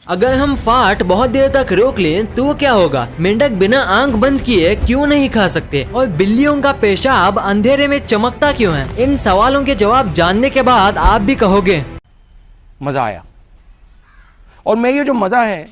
अगर हम फाट बहुत देर तक रोक लें तो क्या होगा? मेंढक बिना आंख बंद किए क्यों नहीं खा सकते? और बिल्लियों का पेशाब अंधेरे में चमकता क्यों है? इन सवालों के जवाब जानने के बाद आप भी कहोगे मजा आया। और मैं ये जो मजा है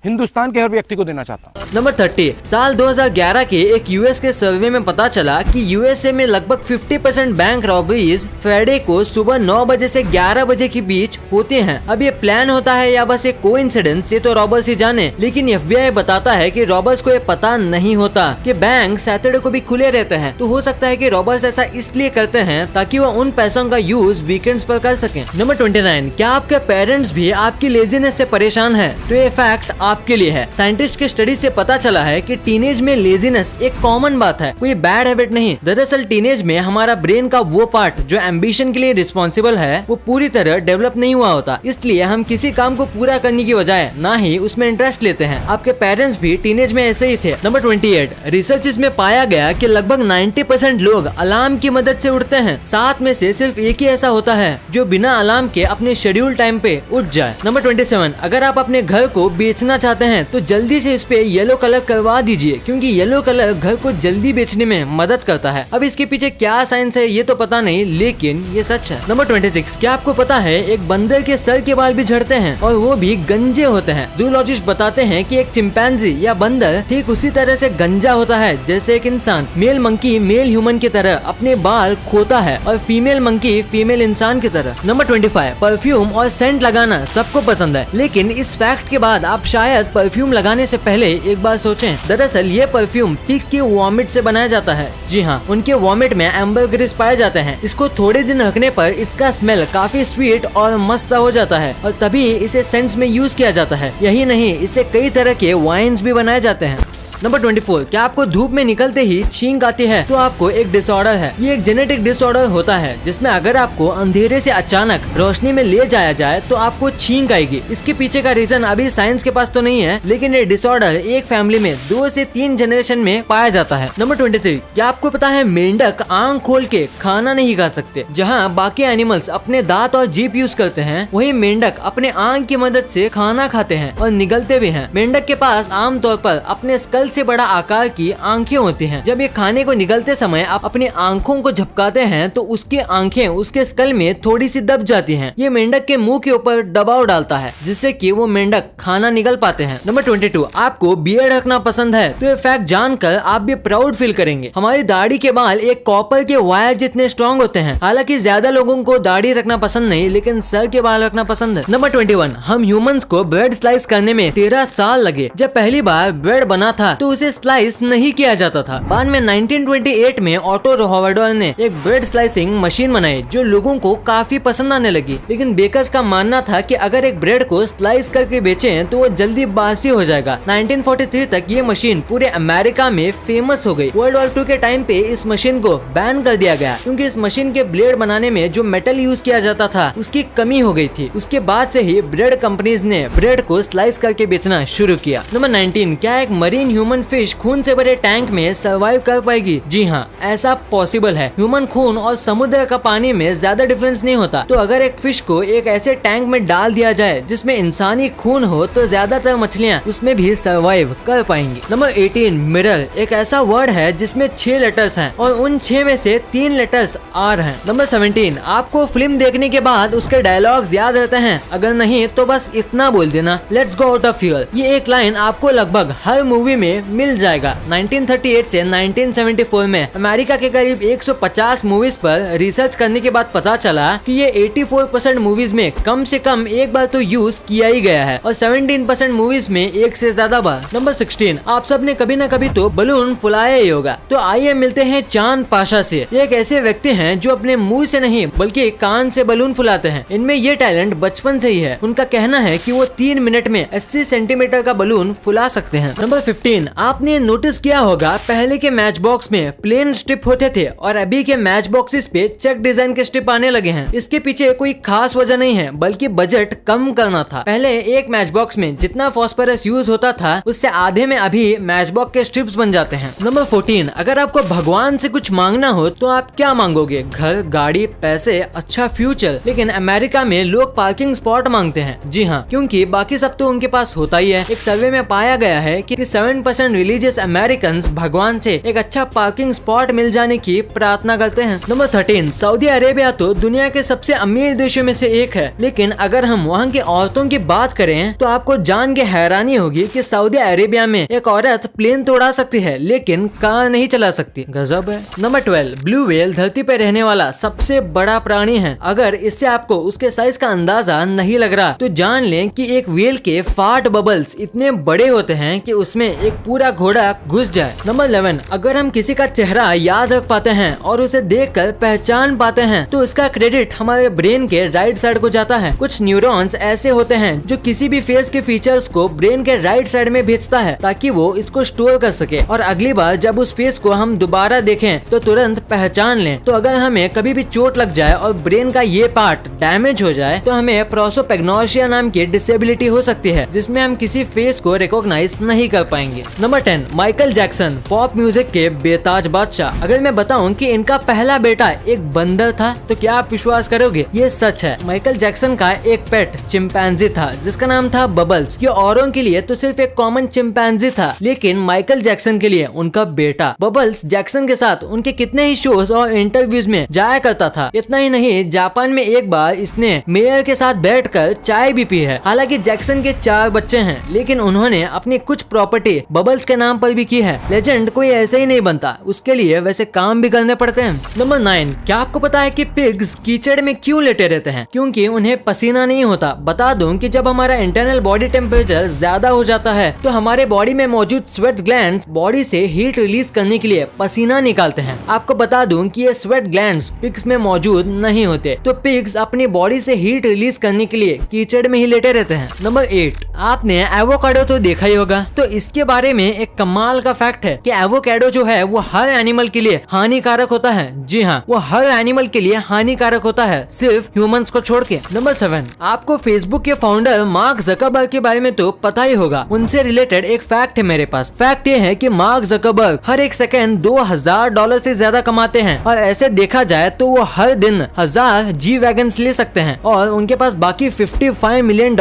हिंदुस्तान के हर व्यक्ति को देना चाहता हूँ। नंबर 30। साल 2011 के एक यूएस के सर्वे में पता चला कि यूएसए में लगभग 50% बैंक रॉबरीज फ्राइडे को सुबह 9 बजे से 11 बजे के बीच होते हैं। अब ये प्लान होता है या बस एक कोइंसिडेंस, ये तो रॉबर्स ही जाने। लेकिन एफबीआई बताता है कि रॉबर्स को ये पता नहीं होता कि बैंक सैटरडे को भी खुले रहते हैं। तो हो सकता है कि रॉबर्स ऐसा इसलिए करते हैं ताकि वो उन पैसों का यूज वीकेंड्स पर कर सकें। नंबर 29। क्या आपके पेरेंट्स भी आपकी लेजीनेस से परेशान है? तो ये फैक्ट आपके लिए है। साइंटिस्ट के स्टडी से पता चला है कि टीनेज में लेजीनेस एक कॉमन बात है, कोई बैड हैबिट नहीं। दरअसल टीनेज में हमारा ब्रेन का वो पार्ट जो एम्बिशन के लिए रिस्पॉन्सिबल है वो पूरी तरह डेवलप नहीं हुआ होता, इसलिए हम किसी काम को पूरा करने की बजाय ना ही उसमें इंटरेस्ट लेते हैं। आपके पेरेंट्स भी टीनेज में ऐसे ही थे। नंबर 28। रिसर्च में पाया गया कि लगभग 90% लोग अलार्म की मदद से उठते हैं। 7 में से सिर्फ एक ही ऐसा होता है जो बिना अलार्म के अपने शेड्यूल टाइम पे उठ जाए। नंबर 27। अगर आप अपने घर को बेचना चाहते हैं तो जल्दी से इस पे येलो कलर करवा दीजिए, क्योंकि येलो कलर घर को जल्दी बेचने में मदद करता है। अब इसके पीछे क्या साइंस है ये तो पता नहीं, लेकिन ये सच है। नंबर 26। क्या आपको पता है एक बंदर के सर के बाल भी झड़ते हैं और वो भी गंजे होते हैं? जूलॉजिस्ट बताते हैं कि एक चिंपैंजी या बंदर ठीक उसी तरह से गंजा होता है जैसे एक इंसान। मेल मंकी मेल ह्यूमन की तरह अपने बाल खोता है और फीमेल मंकी फीमेल इंसान की तरह। नंबर 25। परफ्यूम और सेंट लगाना सबको पसंद है, लेकिन इस फैक्ट के बाद आप शायद परफ्यूम लगाने से पहले एक बार सोचें। दरअसल ये परफ्यूम पिग के वॉमिट से बनाया जाता है। जी हाँ, उनके वॉमिट में एम्बरग्रीस पाए जाते हैं। इसको थोड़े दिन रखने पर इसका स्मेल काफी स्वीट और मस्त सा हो जाता है और तभी इसे सेंट्स में यूज किया जाता है। यही नहीं, इससे कई तरह के वाइन्स भी बनाए जाते हैं। नंबर 24। क्या आपको धूप में निकलते ही छींक आती है? तो आपको एक डिसऑर्डर है। ये एक जेनेटिक डिसऑर्डर होता है जिसमें अगर आपको अंधेरे से अचानक रोशनी में ले जाया जाए तो आपको छींक आएगी। इसके पीछे का रीजन अभी साइंस के पास तो नहीं है, लेकिन ये डिसऑर्डर एक फैमिली में 2 से 3 जनरेशन में पाया जाता है। नंबर 23। क्या आपको पता है मेंढक आंख खोल के खाना नहीं खा सकते? जहाँ बाकी एनिमल्स अपने दांत और जीभ यूज करते हैं, वही मेंढक अपने आंख की मदद से खाना खाते हैं और निगलते भी हैं। मेंढक के पास आमतौर पर अपने स्कल से बड़ा आकार की आंखें होती हैं। जब ये खाने को निगलते समय आप अपनी आंखों को झपकाते हैं तो उसकी आंखें उसके स्कल में थोड़ी सी दब जाती हैं। ये मेंढक के मुंह के ऊपर दबाव डालता है जिससे कि वो मेंढक खाना निगल पाते हैं। नंबर 22। आपको बियर्ड रखना पसंद है? तो ये फैक्ट जानकर आप भी प्राउड फील करेंगे। हमारी दाढ़ी के बाल एक कॉपर के वायर जितने स्ट्रॉन्ग होते हैं। हालांकि ज्यादा लोगों को दाढ़ी रखना पसंद नहीं, लेकिन सर के बाल रखना पसंद है। नंबर 21। हम ह्यूमंस को ब्रेड स्लाइस करने में 13 साल लगे। जब पहली बार ब्रेड बना था तो उसे स्लाइस नहीं किया जाता था। बाद में 1928 में ऑटो रोहवर्डर ने एक ब्रेड स्लाइसिंग मशीन बनाई जो लोगों को काफी पसंद आने लगी। लेकिन बेकर्स का मानना था कि अगर एक ब्रेड को स्लाइस करके बेचें तो वो जल्दी बासी हो जाएगा। 1943 तक ये मशीन पूरे अमेरिका में फेमस हो गई। वर्ल्ड वॉर 2 के टाइम पे इस मशीन को बैन कर दिया गया क्योंकि इस मशीन के ब्लेड बनाने में जो मेटल यूज किया जाता था उसकी कमी हो गई थी। उसके बाद से ही ब्रेड कंपनीज ने ब्रेड को स्लाइस करके बेचना शुरू किया। नंबर 19। क्या एक मरीन ह्यूमन फिश खून से बड़े टैंक में सरवाइव कर पाएगी? जी हाँ, ऐसा पॉसिबल है। ह्यूमन खून और समुद्र का पानी में ज्यादा डिफरेंस नहीं होता। तो अगर एक फिश को एक ऐसे टैंक में डाल दिया जाए जिसमें इंसानी खून हो तो ज्यादातर मछलियाँ उसमें भी सरवाइव कर पाएंगी। नंबर 18। मिरर एक ऐसा वर्ड है जिसमें 6 लेटर्स हैं और उन 6 में से 3 लेटर्स आर हैं। नंबर 17। आपको फिल्म देखने के बाद उसके डायलॉग्स याद रहते हैं? अगर नहीं तो बस इतना बोल देना, let's go out of here. ये एक लाइन आपको लगभग हर मूवी में मिल जाएगा। 1938 से 1974 में अमेरिका के करीब 150 मूवीज पर रिसर्च करने के बाद पता चला कि ये 84% मूवीज में कम से कम एक बार तो यूज किया ही गया है और 17% मूवीज में एक से ज्यादा बार। नंबर 16। आप सब ने कभी न कभी तो बलून फुलाया ही होगा। तो आइए मिलते हैं चांद पाशा से। ये एक ऐसे व्यक्ति हैं जो अपने मुंह से नहीं बल्कि कान से बलून फुलाते हैं। इनमें ये टैलेंट बचपन से ही है। उनका कहना है कि वो 3 मिनट में 80 सेंटीमीटर का बलून फुला सकते हैं। नंबर 15। 13 आपने नोटिस किया होगा पहले के मैच बॉक्स में प्लेन स्ट्रिप होते थे और अभी के मैच बॉक्सेस पे चेक डिजाइन के स्ट्रिप आने लगे हैं। इसके पीछे कोई खास वजह नहीं है बल्कि बजट कम करना था। पहले एक मैच बॉक्स में जितना फॉस्फोरस यूज होता था उससे आधे में अभी मैच बॉक्स के स्ट्रिप्स बन जाते हैं। नंबर 14 अगर आपको भगवान से कुछ मांगना हो तो आप क्या मांगोगे? घर, गाड़ी, पैसे, अच्छा फ्यूचर। लेकिन अमेरिका में लोग पार्किंग स्पॉट मांगते हैं। जी हाँ, क्योंकि बाकी सब तो उनके पास होता ही है। एक सर्वे में पाया गया है कि 7% रिलीजियस अमेरिकन भगवान से एक अच्छा पार्किंग स्पॉट मिल जाने की प्रार्थना करते हैं। नंबर 13 सऊदी अरेबिया तो दुनिया के सबसे अमीर देशों में से एक है, लेकिन अगर हम वहाँ की औरतों की बात करें तो आपको जान के हैरानी होगी कि सऊदी अरेबिया में एक औरत प्लेन तो उड़ा सकती है लेकिन कार नहीं चला सकती। गजब है। नंबर 12 ब्लू व्हेल धरती पर रहने वाला सबसे बड़ा प्राणी है। अगर इससे आपको उसके साइज का अंदाजा नहीं लग रहा तो जान लें कि एक व्हेल के फार्ट बबल्स इतने बड़े होते हैं कि उसमें एक पूरा घोड़ा घुस जाए। नंबर 11 अगर हम किसी का चेहरा याद रख पाते हैं और उसे देखकर पहचान पाते हैं तो इसका क्रेडिट हमारे ब्रेन के राइट साइड को जाता है। कुछ न्यूरॉन्स ऐसे होते हैं जो किसी भी फेस के फीचर्स को ब्रेन के राइट साइड में भेजता है ताकि वो इसको स्टोर कर सके और अगली बार जब उस फेस को हम दोबारा देखें तो तुरंत पहचान लें। तो अगर हमें कभी भी चोट लग जाए और ब्रेन का ये पार्ट डैमेज हो जाए तो हमें प्रोसोपेग्नोसिया नाम की डिसेबिलिटी हो सकती है जिसमें हम किसी फेस को रिकॉग्नाइज नहीं कर पाएंगे। Number 10 Michael Jackson pop music के बेताज बादशाह। अगर मैं बताऊं कि इनका पहला बेटा एक बंदर था तो क्या आप विश्वास करोगे? ये सच है। माइकल जैक्सन का एक पेट चिंपैंजी था जिसका नाम था बबल्स। ये औरों के लिए तो सिर्फ एक कॉमन चिंपैंजी था, लेकिन माइकल जैक्सन के लिए उनका बेटा बबल्स जैक्सन के साथ उनके कितने ही शोज और इंटरव्यूज में जाया करता था। इतना ही नहीं, जापान में एक बार इसने मेयर के साथ बैठकर चाय भी पी है। हालांकि जैक्सन के 4 बच्चे हैं लेकिन उन्होंने अपनी कुछ प्रॉपर्टी बबल्स के नाम पर भी की है। लेजेंड कोई ऐसे ही नहीं बनता, उसके लिए वैसे काम भी करने पड़ते हैं। नंबर 9 क्या आपको पता है कि पिग्स कीचड़ में क्यों लेटे रहते हैं? क्योंकि उन्हें पसीना नहीं होता। बता दूं कि जब हमारा इंटरनल बॉडी टेम्परेचर ज्यादा हो जाता है तो हमारे बॉडी में मौजूद स्वेट ग्लैंड्स बॉडी से हीट रिलीज करने के लिए पसीना निकालते हैं। आपको बता दूं कि ये स्वेट ग्लैंड्स पिग्स में मौजूद नहीं होते, तो पिग्स अपनी बॉडी से हीट रिलीज करने के लिए कीचड़ में ही लेटे रहते हैं। नंबर 8 आपने एवोकाडो तो देखा ही होगा, तो इसके बारे में एक कमाल का फैक्ट है कि एवोकाडो जो है वो हर एनिमल के लिए हानिकारक होता है। जी हाँ, वो हर एनिमल के लिए हानिकारक होता है, सिर्फ ह्यूमंस को छोड़ के। नंबर 7 आपको फेसबुक के फाउंडर मार्क जकरबर्ग के बारे में तो पता ही होगा। उनसे रिलेटेड एक फैक्ट है मेरे पास। फैक्ट ये है कि मार्क जकरबर्ग हर एक सेकंड $2000 से ज्यादा कमाते हैं और ऐसे देखा जाए तो वो हर दिन 1000 जी वैगन्स ले सकते हैं और उनके पास बाकी $55 मिलियन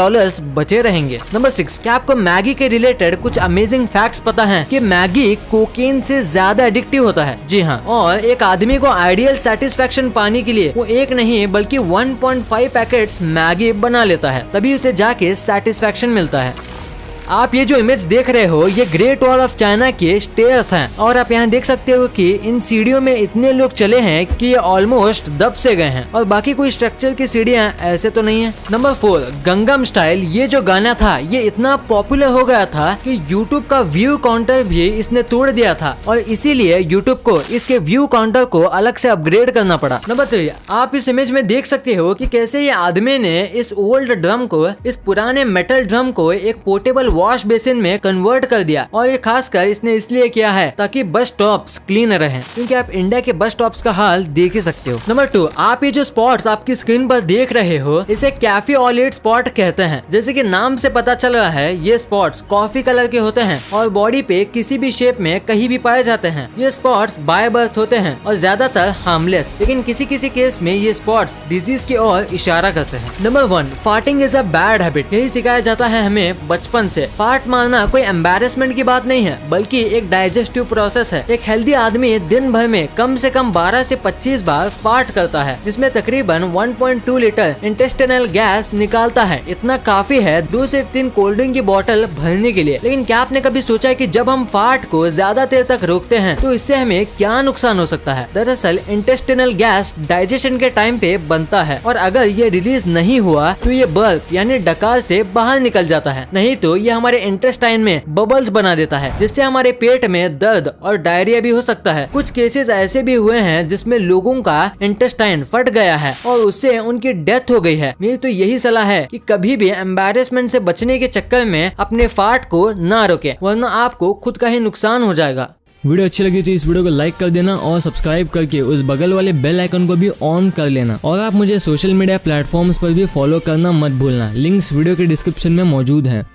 बचे रहेंगे। नंबर 6 क्या आपको मैगी के रिलेटेड कुछ अमेजिंग फैक्ट्स पता है कि मैगी कोकेन से ज्यादा एडिक्टिव होता है? जी हाँ, और एक आदमी को आइडियल सेटिस्फेक्शन पाने के लिए वो एक नहीं बल्कि 1.5 पैकेट्स मैगी बना लेता है, तभी उसे जाके सेटिस्फेक्शन मिलता है। आप ये जो इमेज देख रहे हो ये ग्रेट वॉल ऑफ चाइना के स्टेयर्स हैं और आप यहाँ देख सकते हो कि इन सीढ़ियों में इतने लोग चले हैं कि ये ऑलमोस्ट दब से गए हैं और बाकी कोई स्ट्रक्चर की सीढ़ियाँ ऐसे तो नहीं है। नंबर 4 गंगम स्टाइल ये जो गाना था ये इतना पॉपुलर हो गया था कि यूट्यूब का व्यू काउंटर भी इसने तोड़ दिया था और इसीलिए यूट्यूब को इसके व्यू काउंटर को अलग से अपग्रेड करना पड़ा। नंबर 3 आप इस इमेज में देख सकते हो कि कैसे ये आदमी ने इस ओल्ड ड्रम को, इस पुराने मेटल ड्रम को एक पोर्टेबल वॉश बेसिन में कन्वर्ट कर दिया और ये खासकर इसने इसलिए किया है ताकि बस स्टॉप्स क्लीन रहें, क्योंकि आप इंडिया के बस स्टॉप्स का हाल देख ही सकते हो। नंबर 2 आप ये जो स्पॉट्स आपकी स्क्रीन पर देख रहे हो इसे कैफे ऑलेट स्पॉट कहते हैं। जैसे कि नाम से पता चल रहा है ये स्पॉट्स कॉफी कलर के होते हैं और बॉडी पे किसी भी शेप में कहीं भी पाए जाते हैं। ये स्पॉट्स बाय बर्थ होते हैं और ज्यादातर हार्मलेस, लेकिन किसी किसी केस में ये स्पॉट्स डिजीज की ओर इशारा करते हैं। Number 1 farting is a bad habit. यही सिखाया जाता है हमें बचपन से। फार्ट मारना कोई एम्बैरेसमेंट की बात नहीं है बल्कि एक डाइजेस्टिव प्रोसेस है। एक हेल्दी आदमी दिन भर में कम से कम 12 से 25 बार फार्ट करता है जिसमें तकरीबन 1.2 लीटर इंटेस्टिनल गैस निकालता है। इतना काफी है 2 से 3 कोल्ड ड्रिंक की बोतल भरने के लिए। लेकिन क्या आपने कभी सोचा है कि जब हम फार्ट को ज्यादा देर तक रोकते हैं तो इससे हमें क्या नुकसान हो सकता है? दरअसल इंटेस्टिनल गैस डाइजेशन के टाइम पे बनता है और अगर ये रिलीज नहीं हुआ तो ये बर्प यानी डकार से बाहर निकल जाता है, नहीं तो ये हमारे इंटेस्टाइन में बबल्स बना देता है जिससे हमारे पेट पेट में दर्द और डायरिया भी हो सकता है। कुछ केसेस ऐसे भी हुए हैं जिसमें लोगों का इंटेस्टाइन फट गया है और उससे उनकी डेथ हो गई है। मेरी तो यही सलाह है कि कभी भी एम्बैरेसमेंट से बचने के चक्कर में अपने फाट को ना रोके, वरना आपको खुद का ही नुकसान हो जाएगा। वीडियो अच्छी लगी तो इस वीडियो को लाइक कर देना और सब्सक्राइब करके उस बगल वाले बेल आइकन को भी ऑन कर लेना। और आप मुझे सोशल मीडिया प्लेटफॉर्म्स पर भी फॉलो करना मत भूलना। लिंक्स वीडियो के डिस्क्रिप्शन में मौजूद हैं।